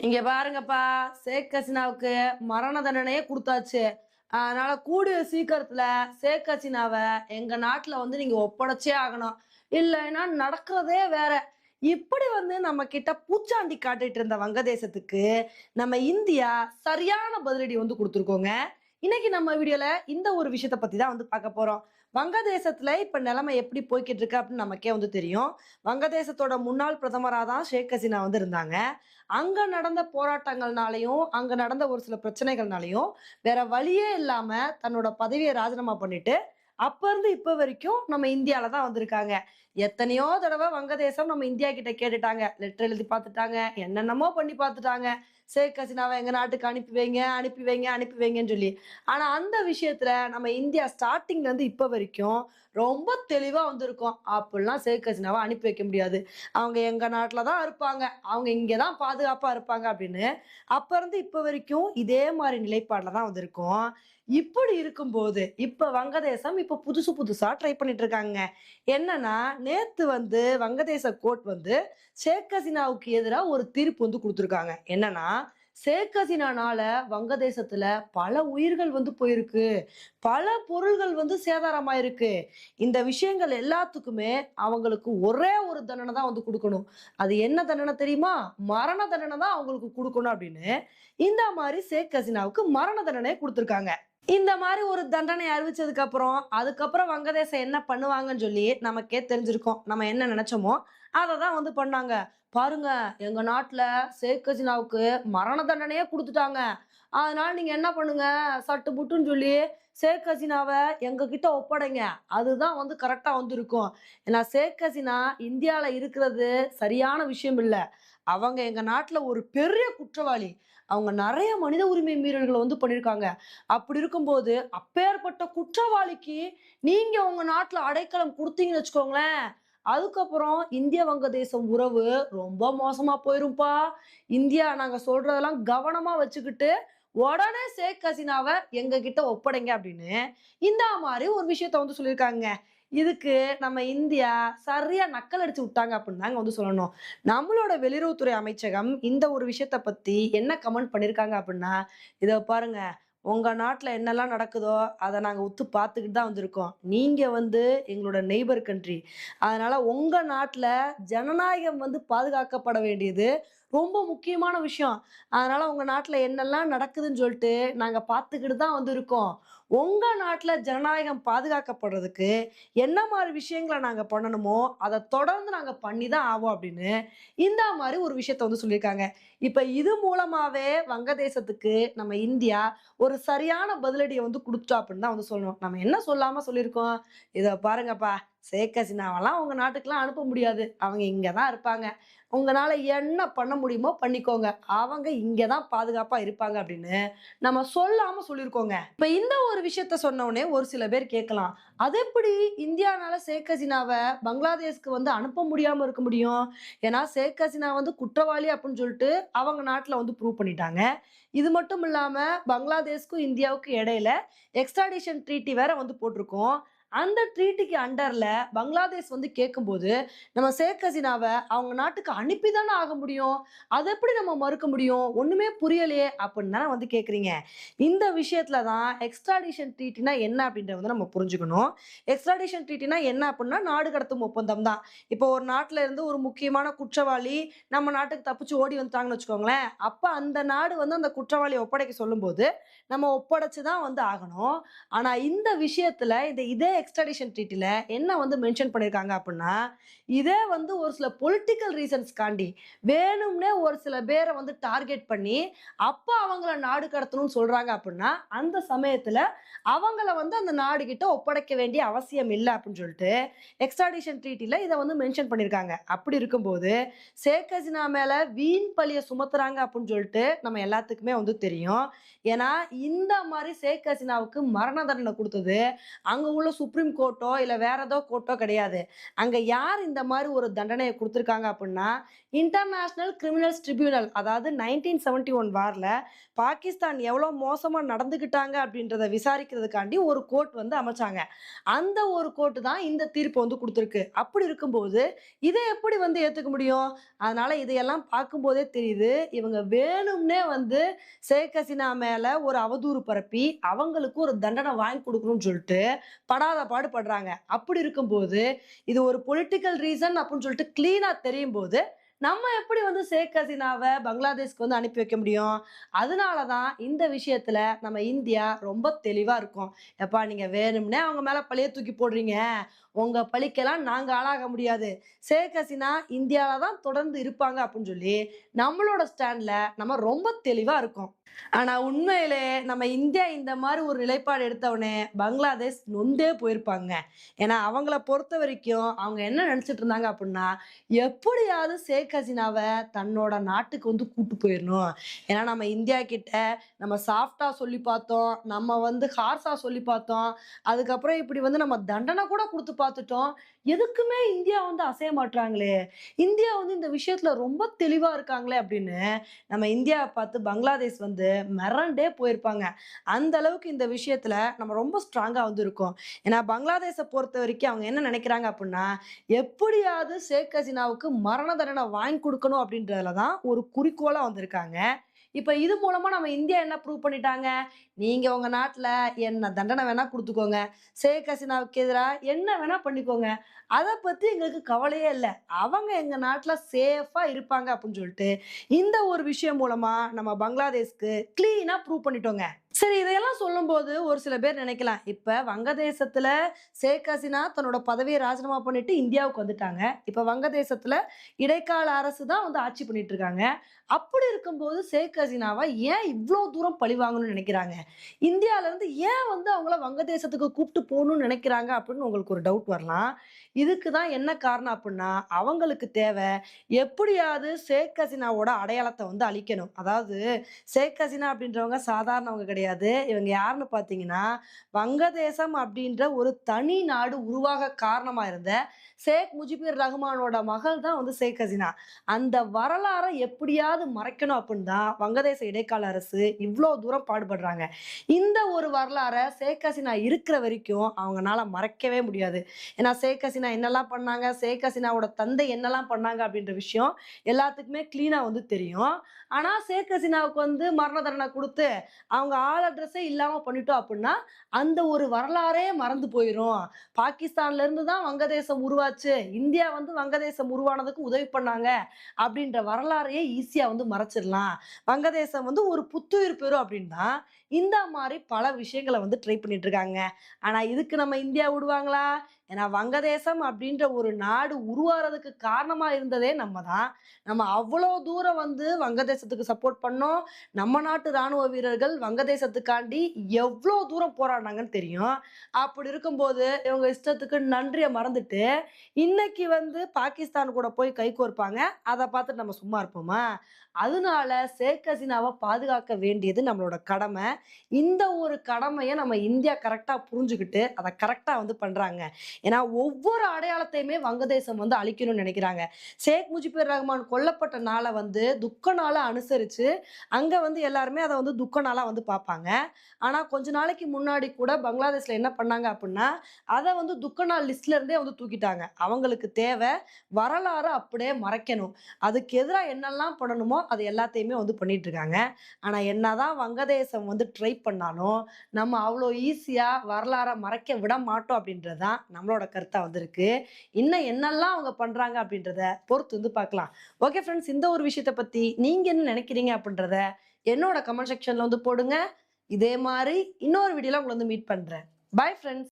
இங்க பாருங்கப்பா, ஷேக் ஹசீனாவுக்கு மரண தண்டனையே குடுத்தாச்சு. அதனால கூடிய சீக்கிரத்துல ஷேக் ஹசீனாவ எங்க நாட்டுல நீங்க ஒப்படைச்சே ஆகணும். இல்லைன்னா நடக்கிறதே வேற. இப்படி நம்ம கிட்ட பூச்சாண்டி காட்டிட்டு இருந்த வங்கதேசத்துக்கு, நம்ம இந்தியா சரியான பதிலடி குடுத்துருக்கோங்க. இன்னைக்கு நம்ம வீடியோல இந்த ஒரு விஷயத்த பத்தி தான் பார்க்க போறோம். வங்கதேசத்துல இப்ப நிலைமை எப்படி போய்க்கிட்டு இருக்கு அப்படின்னு நமக்கே தெரியும். வங்கதேசத்தோட முன்னாள் பிரதமரா தான் ஷேக் ஹசீனா இருந்தாங்க. அங்க நடந்த போராட்டங்கள்னாலயும், அங்க நடந்த ஒரு சில பிரச்சனைகள்னாலயும், வேற வழியே இல்லாம தன்னோட பதவிய ராஜினாமா பண்ணிட்டு, அப்ப இருந்து இப்ப வரைக்கும் நம்ம இந்தியால தான் வந்திருக்காங்க. எத்தனையோ தடவ வங்கதேசம் நம்ம இந்தியா கிட்ட கேட்டுட்டாங்க. லெட்டர் எழுதி பார்த்துட்டாங்க. என்னென்னமோ பண்ணி பார்த்துட்டாங்க. ஷேக் ஹசீனாவ எங்க நாட்டுக்கு அனுப்பி வைங்க, அனுப்பி வைங்க, அனுப்பி வைங்கன்னு சொல்லி. ஆனா அந்த விஷயத்துல நம்ம இந்தியா ஸ்டார்ட்டிங்ல இருந்து இப்ப வரைக்கும் ரொம்ப தெளிவா வந்திருக்கோம். அப்படிலாம் ஷேக் ஹசீனாவ அனுப்பி வைக்க முடியாது. அவங்க எங்க நாட்டுல தான் இருப்பாங்க. அவங்க இங்க தான் பாதுகாப்பா இருப்பாங்க அப்படின்னு. அப்ப இருந்து இப்ப வரைக்கும் இதே மாரி நிலைப்பாடுல தான் வந்திருக்கோம். இப்படி இருக்கும்போது, இப்ப வங்கதேசம் இப்ப புதுசு புதுசா ட்ரை பண்ணிட்டு இருக்காங்க. என்னன்னா, நேத்து வங்கதேச கோர்ட் ஷேக் ஹசீனாவுக்கு எதிரா ஒரு தீர்ப்பு குடுத்துருக்காங்க. என்னன்னா, ஷேக் ஹசீனானால வங்கதேசத்துல பல உயிர்கள் போயிருக்கு. பல பொருள்கள் சேதாரமாயிருக்கு. இந்த விஷயங்கள் எல்லாத்துக்குமே அவங்களுக்கு ஒரே ஒரு தண்டனை தான் குடுக்கணும். அது என்ன தண்டனை தெரியுமா? மரண தண்டனை தான் அவங்களுக்கு குடுக்கணும் அப்படின்னு, இந்த மாரி ஷேக் ஹசீனாவுக்கு மரண தண்டனை குடுத்துருக்காங்க. இந்த மாரி ஒரு தண்டனை அறிவிச்சதுக்கு அப்புறம், அதுக்கப்புறம் வங்கதேசம் என்ன பண்ணுவாங்கன்னு சொல்லி நமக்கே தெரிஞ்சிருக்கும். நம்ம என்ன நெனச்சோமோ, அத தான் பண்ணாங்க. பாருங்க, எங்க நாட்டுல ஷேக் ஹசீனாவுக்கு மரண தண்டனையே குடுத்துட்டாங்க. அதனால நீங்க என்ன பண்ணுங்க, சட்டு புட்டுன்னு சொல்லி ஷேக் ஹசீனாவ எங்ககிட்ட ஒப்படைங்க. அதுதான் கரெக்ட்டா இருக்கும். ஏன்னா ஷேக் ஹசீனா இந்தியால இருக்கிறது சரியான விஷயம் இல்ல. அவங்க எங்க நாட்டுல ஒரு பெரிய குற்றவாளி. அவங்க நெறைய மனித உரிமை மீறல்கள பண்ணியிருக்காங்க. அப்படி இருக்கும்போது, அப்பேற்பட்ட குற்றவாளிக்கு நீங்க உங்க நாட்டுல அடைக்கலம் குடுத்தீங்கன்னு வச்சுக்கோங்களேன், அதுக்கப்புறம் இந்திய வங்கதேசம் உறவு ரொம்ப மோசமா போயிரும்ப்பா. இந்தியா நாங்க சொல்றதெல்லாம் கவனமா வச்சுக்கிட்டு, உடனே ஷேக் ஹசீனாவ எங்க கிட்ட ஒப்படைங்க அப்படின்னு, இந்த மாரி ஒரு விஷயத்த சொல்லியிருக்காங்க. இதுக்கு நம்ம இந்தியா சரியா நக்கல் அடிச்சு விட்டாங்க அப்படின்னு தாங்க சொல்லணும். நம்மளோட வெளியுறவுத்துறை அமைச்சகம் இந்த ஒரு விஷயத்த பத்தி என்ன கமெண்ட் பண்ணியிருக்காங்க அப்படின்னா, "இத பாருங்க, உங்க நாட்டுல என்னெல்லாம் நடக்குதோ, அத நாங்க உத்து பார்த்துக்கிட்டு தான் வந்திருக்கோம். நீங்க எங்களோட நெய்பர் கண்ட்ரி. அதனால உங்க நாட்டுல ஜனநாயகம் பாதுகாக்கப்பட வேண்டியது ரொம்ப முக்கியமான விஷயம். அதனால உங்க நாட்டுல என்னெல்லாம் நடக்குதுன்னு சொல்லிட்டு நாங்க பார்த்துக்கிட்டு தான் இருக்கோம். உங்க நாட்டுல ஜனநாயகம் பாதுகாக்கப்படுறதுக்கு என்ன மாரி விஷயங்கள நாங்க பண்ணணுமோ, அத தொடர்ந்து நாங்க பண்ணி தான் ஆவோம்." அப்படின்னு இந்த மாரி ஒரு விஷயத்த சொல்லியிருக்காங்க. இப்ப இது மூலமாவே வங்கதேசத்துக்கு நம்ம இந்தியா ஒரு சரியான பதிலடிய குடுத்துட்டோம் அப்படின்னு தான் சொல்லணும். நம்ம என்ன சொல்லாம சொல்லியிருக்கோம், "இத பாருங்கப்பா, ஷேக் ஹசீனாவலாம் உங்க நாட்டுக்குலாம் அனுப்ப முடியாது. அவங்க இங்க தான் இருப்பாங்க. உங்கனால என்ன பண்ண முடியுமோ பண்ணிக்கோங்க. அவங்க இங்க தான் பாதுகாப்பா இருப்பாங்க." அப்படின்னு நம்ம சொல்லாம சொல்லியிருக்கோங்க. இப்ப இந்த ஒரு விஷயத்த சொன்ன உடனே ஒரு சில பேர் கேட்கலாம், "அது எப்படி இந்தியானால ஷேக் ஹசீனாவ பங்களாதேஷ்க்கு அனுப்ப முடியாம இருக்க முடியும்? ஏன்னா ஷேக் ஹசீனா குற்றவாளி அப்படின்னு சொல்லிட்டு அவங்க நாட்டுல ப்ரூவ் பண்ணிட்டாங்க. இது மட்டும் இல்லாம பங்களாதேஷ்க்கும் இந்தியாவுக்கும் இடையில எக்ஸ்ட்ராடிஷன் ட்ரீட்டி வேற போட்டிருக்கோம். அந்த ட்ரீட்டிக்கு அண்டர்ல பங்களாதேஷ் கேட்கும்போது, நம்ம ஷேக் ஹசீனாவ அவங்க நாட்டுக்கு அனுப்பி தானே ஆக முடியும். அத எப்படி நம்ம மறுக்க முடியும்? ஒண்ணுமே புரியலையே அப்படின்னு தானே கேட்கிறீங்க. இந்த விஷயத்துல தான் எக்ஸ்ட்ராடிஷன் ட்ரீட்டினா என்ன அப்படின்றத நம்ம புரிஞ்சுக்கணும். எக்ஸ்ட்ராடிஷன் ட்ரீட்டினா என்ன அப்படின்னா, நாடு கடத்தும் ஒப்பந்தம் தான். இப்போ ஒரு நாட்டுல இருந்து ஒரு முக்கியமான குற்றவாளி நம்ம நாட்டுக்கு தப்பிச்சு ஓடி வந்துட்டாங்கன்னு வச்சுக்கோங்களேன். அப்ப அந்த நாடு அந்த குற்றவாளிய ஒப்படைக்க சொல்லும்போது, நம்ம ஒப்படைச்சு தான் ஆகணும். ஆனா இந்த விஷயத்துல இதே எக்ஸ்ட்ராடிஷன் ட்ரீட்டில என்ன மென்ஷன் பண்ணியிருக்காங்க அப்டின்னா, இதே ஒரு சில பொலிட்டிக்கல் ரீசன்ஸ்காண்டி வேணும்னே ஒரு சில பேர டார்கெட் பண்ணி, அப்ப அவங்கள நாடு கடத்தணும்னு சொல்றாங்க அப்டின்னா, அந்த சமயத்துல அவங்கள அந்த நாடு கிட்ட ஒப்படைக்க வேண்டிய அவசியம் இல்ல அப்டின்னு சொல்லிட்டு, எக்ஸ்ட்ராடிஷன் ட்ரீட்டில இத மென்ஷன் பண்ணியிருக்காங்க. அப்படி இருக்கும்போது, ஷேக் ஹசீனா மேல வீண் பழிய சுமத்துறாங்க அப்டின்னு சொல்லிட்டு நம்ம எல்லாத்துக்குமே தெரியும். ஏன்னா, இந்த மாரி ஷேக் ஹசீனாவுக்கு மரண தண்டனை குடுத்தது, அங்க உள்ள சுப்ரீம் கோர்ட்டோ இல்ல வேற ஏதோ கோர்ட்டோ கிடையாது. அங்க யார் இந்த மாரி ஒரு தண்டனைய குடுத்துருக்காங்க அப்டின்னா, இன்டர்நேஷனல் கிரிமினல்ஸ் ட்ரிபியூனல் அதாவது 1971 வார்ல பாகிஸ்தான் எவ்வளோ மோசமா நடந்துக்கிட்டாங்க அப்டின்றத விசாரிக்கிறதுக்காண்டி ஒரு கோர்ட் வந்து அமைச்சாங்க. அந்த ஒரு கோர்ட் தான் இந்த தீர்ப்ப வந்து குடுத்துருக்கு. அப்படி இருக்கும்போது, இத எப்படி வந்து ஏத்துக்க முடியும்? அதனால இதையெல்லாம் பார்க்கும்போதே தெரியுது, இவங்க வேணும்னே வந்து ஷேக் ஹசீனா மேல ஒரு அவதூறு பரப்பி, அவங்களுக்கு ஒரு தண்டனை வாங்கி குடுக்கணும்னு சொல்லிட்டு படாத பாடு படுறாங்க. அப்படி இருக்கும்போது, இது ஒரு பொலிட்டிக்கல் ரீசன் அப்டின்னு சொல்லிட்டு கிளீனா தெரியும்போது, நம்ம எப்படி வந்து ஷேக் ஹசீனாவ பங்களாதேஷ்க்கு வந்து அனுப்பி வைக்க முடியும்? அதனால தான் இந்த விஷயத்துல நம்ம இந்தியா ரொம்ப தெளிவா இருக்கோம். "எப்பா நீங்க வேணும்னே அவங்க மேல பழிய தூக்கி போடுறீங்க. உங்க பழிக்கெல்லாம் நாங்க ஆளாக முடியாது. ஷேக் ஹசீனா இந்தியால தான் தொடர்ந்து இருப்பாங்க" அப்படின்னு சொல்லி நம்மளோட ஸ்டாண்ட்ல நம்ம ரொம்ப தெளிவா இருக்கோம். ஆனா உண்மையிலே நம்ம இந்தியா இந்த மாரி ஒரு நிலைப்பாடு எடுத்தவுனே, பங்களாதேஷ் நொந்தே போயிருப்பாங்க. ஏன்னா அவங்கள பொறுத்தவரைக்கும் அவங்க என்ன நெனச்சுட்டு இருந்தாங்க அப்புட்ன்னா, எப்படியாவது ஷேக் ஹசீனாவ தன்னோட நாட்டுக்கு வந்து கூட்டு போயிரணும். ஏன்னா நம்ம இந்தியா கிட்ட நம்ம சாஃப்ட்டா சொல்லி பார்த்தோம். நம்ம வந்து ஹார்ஸா சொல்லி பார்த்தோம். அதுக்கப்புறம் இப்படி வந்து நம்ம தண்டனை கூட குடுத்து பார்த்துட்டோம். எதுக்குமே இந்தியா வந்து அசைய மாட்றாங்களே! இந்தியா வந்து இந்த விஷயத்துல ரொம்ப தெளிவா இருக்காங்களே அப்படின்னு, நம்ம இந்தியாவ பார்த்து பங்களாதேஷ் வந்து மிரண்டே போயிருப்பாங்க. அந்த அளவுக்கு இந்த விஷயத்துல நம்ம ரொம்ப ஸ்ட்ராங்கா வந்து இருக்கோம். ஏன்னா பங்களாதேஷ பொறுத்தவரைக்கும் அவங்க என்ன நினைக்கிறாங்க அப்புட்ன்னா, எப்படியாவது ஷேக் ஹசீனாவுக்கு மரண தண்டனை வாங்கி குடுக்கணும் அப்படின்றதுல தான் ஒரு குறிக்கோளா வந்திருக்காங்க. இப்ப இது மூலமா நம்ம இந்தியா என்ன ப்ரூவ் பண்ணிட்டாங்க, நீங்க உங்க நாட்ல என்ன தண்டனை வேணா குடுத்துக்கோங்க. ஷேக் ஹசீனாவுக்கு எதிரா என்ன வேணா பண்ணிக்கோங்க. அத பத்தி எங்களுக்கு கவலையே இல்ல. அவங்க எங்க நாட்ல சேஃபா இருப்பாங்க அப்படின்னு சொல்லிட்டு, இந்த ஒரு விஷயம் மூலமா நம்ம பங்களாதேஷ்க்கு கிளீனா ப்ரூவ் பண்ணிட்டோங்க. சரி இதையெல்லாம் சொல்லும்போது ஒரு சில பேர் நினைக்கலாம், இப்ப வங்கதேசத்துல ஷேக் ஹசீனா தன்னோட பதவிய ராஜினாமா பண்ணிட்டு இந்தியாவுக்கு வந்துட்டாங்க. இப்ப வங்கதேசத்துல இடைக்கால அரசு தான் வந்து ஆட்சி பண்ணிட்டு இருக்காங்க. அப்படி இருக்கும்போது ஷேக் ஹசீனாவ ஏன் இவ்ளோ தூரம் பழி வாங்கணும்னு நினைக்கிறாங்க? இந்தியால இருந்து ஏன் வந்து அவங்கள வங்கதேசத்துக்கு கூப்ட்டு போணும்னு நினைக்கிறாங்க அப்படின்னு உங்களுக்கு ஒரு டவுட் வரலாம். இதுக்கு தான் என்ன காரணம் அப்புட்ன்னா, அவங்களுக்கு தேவ எப்படியாவது ஷேக் ஹசீனாவோட அடையாளத்த வந்து அழிக்கணும். அதாவது ஷேக் ஹசீனா அப்படின்றவங்க சாதாரணவங்க கிடையாது. இவங்க யாருன்னு பார்த்தீங்கன்னா, வங்கதேசம் அப்படின்ற ஒரு தனி நாடு உருவாக காரணமா இருந்த ஷேக் முஜிபுர் ரஹ்மானோட மகள் தான் வந்து ஷேக் ஹசீனா. அந்த வரலாற எப்படியாவது மறைக்கணும் அப்படின்னு தான் வங்கதேச இடைக்கால அரசு இவ்ளோ தூரம் பாடுபடுறாங்க. இந்த ஒரு வரலாற ஷேக் ஹசீனா இருக்கிற வரைக்கும் அவங்கனால மறைக்கவே முடியாது. ஏன்னா ஷேக் ஹசீனா என்னலாம் பண்ணாங்க, ஷேக் ஹசீனாவோட தந்தை என்னலாம் பண்ணாங்க அப்படின்ற விஷயம் எல்லாத்துக்குமே கிளீனா வந்து தெரியும். ஆனா ஷேக் ஹசீனாவுக்கு வந்து மரண தண்டனை குடுத்து, அவங்க ஆள் அட்ரஸே இல்லாம பண்ணிட்டோம் அப்புட்ன்னா, அந்த ஒரு வரலாறே மறந்து போயிரும். பாகிஸ்தான்ல இருந்து தான் வங்கதேசம் உருவாச்சு. இந்தியா வந்து வங்கதேசம் உருவானதுக்கு உதவி பண்ணாங்க. அப்படின்ற வரலாறையே ஈஸியா வந்து மறைச்சிரலாம். வங்கதேசம் வந்து ஒரு புத்துயிர் பெறும் அப்படின்னு தான், இந்த மாரி பல விஷயங்கள வந்து ட்ரை பண்ணிட்டு இருக்காங்க. ஆனா இதுக்கு நம்ம இந்தியா விடுவாங்களா? ஏன்னா வங்கதேசம் அப்படின்ற ஒரு நாடு உருவாறதுக்கு காரணமா இருந்ததே நம்ம தான். நம்ம அவ்வளோ தூரம் வந்து வங்கதேசத்துக்கு சப்போர்ட் பண்ணோம். நம்ம நாட்டு ராணுவ வீரர்கள் வங்கதேசத்துக்காண்டி எவ்ளோ தூரம் போராடுனாங்கன்னு தெரியும். அப்படி இருக்கும்போது இவங்க இஷ்டத்துக்கு நன்றிய மறந்துட்டு, இன்னைக்கு வந்து பாகிஸ்தான் கூட போய் கைகோர்ப்பாங்க. அத பார்த்துட்டு நம்ம சும்மா இருப்போமா? அதனால ஷேக் ஹசீனாவ பாதுகாக்க வேண்டியது நம்மளோட கடமை. இந்த ஒரு கடமைய நம்ம இந்தியா கரெக்ட்டா புரிஞ்சுகிட்டு, அத கரெக்ட்டா வந்து பண்றாங்க. ஏன்னா, ஒவ்வொரு அடையாளத்தையுமே வங்கதேசம் வந்து அழிக்கணும்னு நெனைக்கிறாங்க. ஷேக் முஜிபுர் ரஹ்மான் கொல்லப்பட்ட நாள வந்து துக்க நாளா அனுசரிச்சு, அங்க வந்து எல்லாருமே அத வந்து துக்க நாளா வந்து பார்ப்பாங்க. ஆனா, கொஞ்ச நாளைக்கு முன்னாடி கூட பங்களாதேஷ்ல என்ன பண்ணாங்க அப்புட்ன்னா, அத வந்து துக்க நாள் லிஸ்ட்ல இருந்தே வந்து தூக்கிட்டாங்க. அவங்களுக்கு தேவ வரலாற அப்படியே மறைக்கணும். அதுக்கு எதிரா என்னெல்லாம் பண்ணணுமோ, அது எல்லாத்தையுமே வந்து பண்ணிட்டு இருக்காங்க. ஆனா, என்னதான் வங்கதேசம் வந்து ட்ரை பண்ணாலும், நம்ம அவ்ளோ ஈஸியா வரலாற மறைக்க விட மாட்டோம் அப்படின்றது தான் நம்மளோட கருத்தா வந்து இருக்கு. இன்னும் என்னெல்லாம் அவங்க பண்றாங்க அப்படின்றத பொறுத்து வந்து பார்க்கலாம். ஓகே ஃப்ரெண்ட்ஸ் இந்த ஒரு விஷயத்த பத்தி நீங்க என்ன நினைக்கிறீங்க அப்படின்றத என்னோட கமெண்ட் செக்ஷன்ல வந்து போடுங்க. இதே மாரி இன்னொரு வீடியோல உங்கள வந்து மீட் பண்றேன். Bye friends.